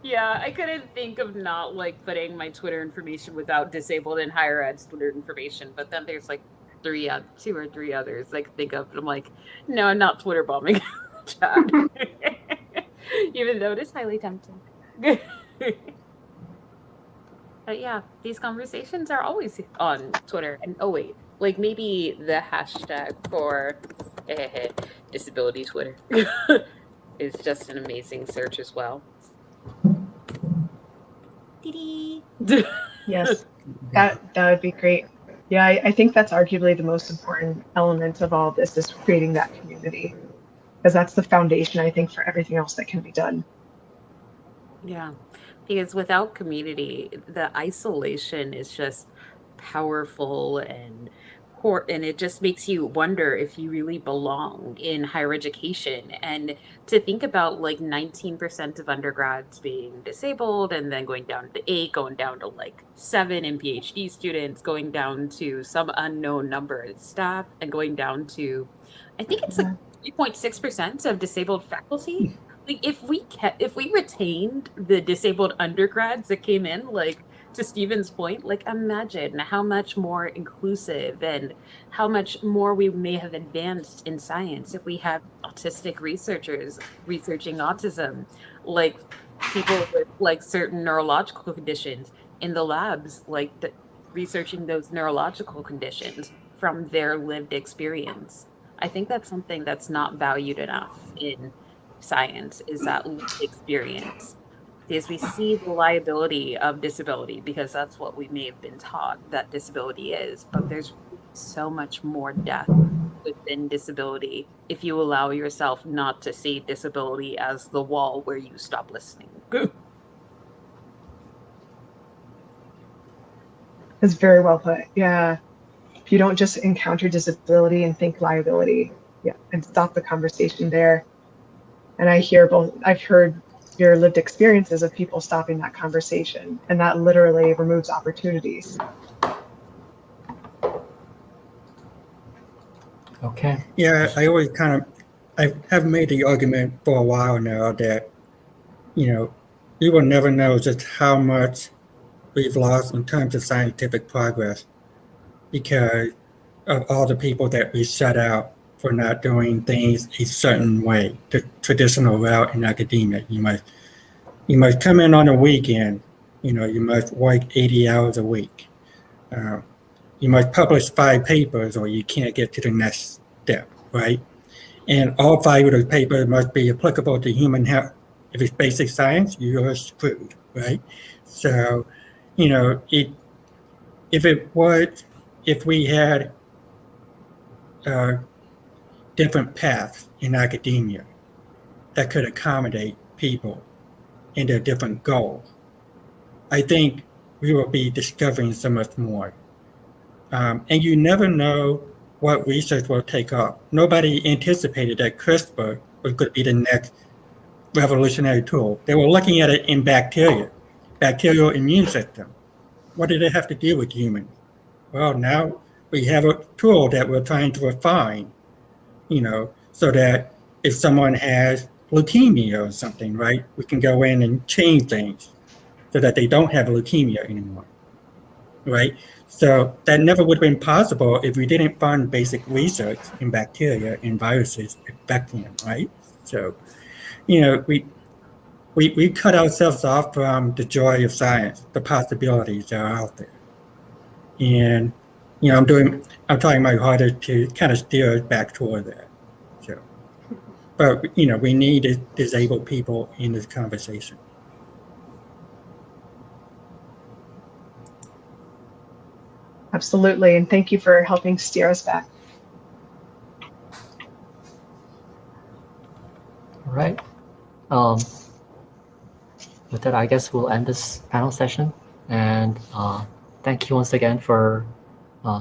Yeah, I couldn't think of not like putting my Twitter information without disabled in higher ed's Twitter information, but then there's like two or three others I could think of, and I'm like, no, I'm not Twitter bombing chat. Even though it is highly tempting. But yeah, these conversations are always on Twitter. And oh wait, like maybe the hashtag for disability Twitter is just an amazing search as well. Yes, that would be great. Yeah, I think that's arguably the most important element of all of this, is creating that community, because that's the foundation, I think, for everything else that can be done. Yeah, because without community, the isolation is just powerful and it just makes you wonder if you really belong in higher education. And to think about like 19% of undergrads being disabled, and then going down to 8, going down to like 7 in PhD students, going down to some unknown number of staff, and going down to, I think it's like 3.6% of disabled faculty. Like if we retained the disabled undergrads that came in, like to Stephen's point, like imagine how much more inclusive and how much more we may have advanced in science if we had autistic researchers researching autism, like people with like certain neurological conditions in the labs, like researching those neurological conditions from their lived experience. I think that's something that's not valued enough in science is that lived experience. Because we see the liability of disability because that's what we may have been taught that disability is, but there's so much more depth within disability if you allow yourself not to see disability as the wall where you stop listening. That's very well put. Yeah. If you don't just encounter disability and think liability, yeah, and stop the conversation there. And I've heard your lived experiences of people stopping that conversation, and that literally removes opportunities. Okay. Yeah, I always I have made the argument for a while now that, we will never know just how much we've lost in terms of scientific progress because of all the people that we shut out for not doing things a certain way, the traditional route in academia. You must come in on a weekend, you must work 80 hours a week. You must publish 5 papers or you can't get to the next step, right? And all 5 of those papers must be applicable to human health. If it's basic science, you're screwed, right? So, if we had different paths in academia that could accommodate people in their different goals, I think we will be discovering so much more. And you never know what research will take off. Nobody anticipated that CRISPR was going to be the next revolutionary tool. They were looking at it in bacterial immune system. What did it have to do with humans? Well, now we have a tool that we're trying to refine, so that if someone has leukemia or something, right, we can go in and change things so that they don't have leukemia anymore, right? So that never would have been possible if we didn't fund basic research in bacteria and viruses affecting them, right? So, we cut ourselves off from the joy of science, the possibilities that are out there. And, I'm trying my hardest to kind of steer us back toward that. So, but, we need disabled people in this conversation. Absolutely. And thank you for helping steer us back. All right. With that, I guess we'll end this panel session. And thank you once again for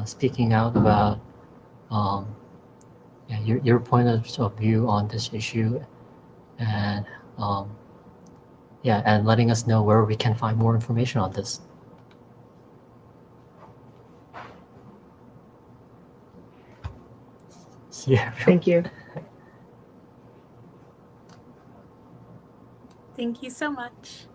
speaking out about your point of view on this issue, and and letting us know where we can find more information on this. See you. Thank you. Thank you so much.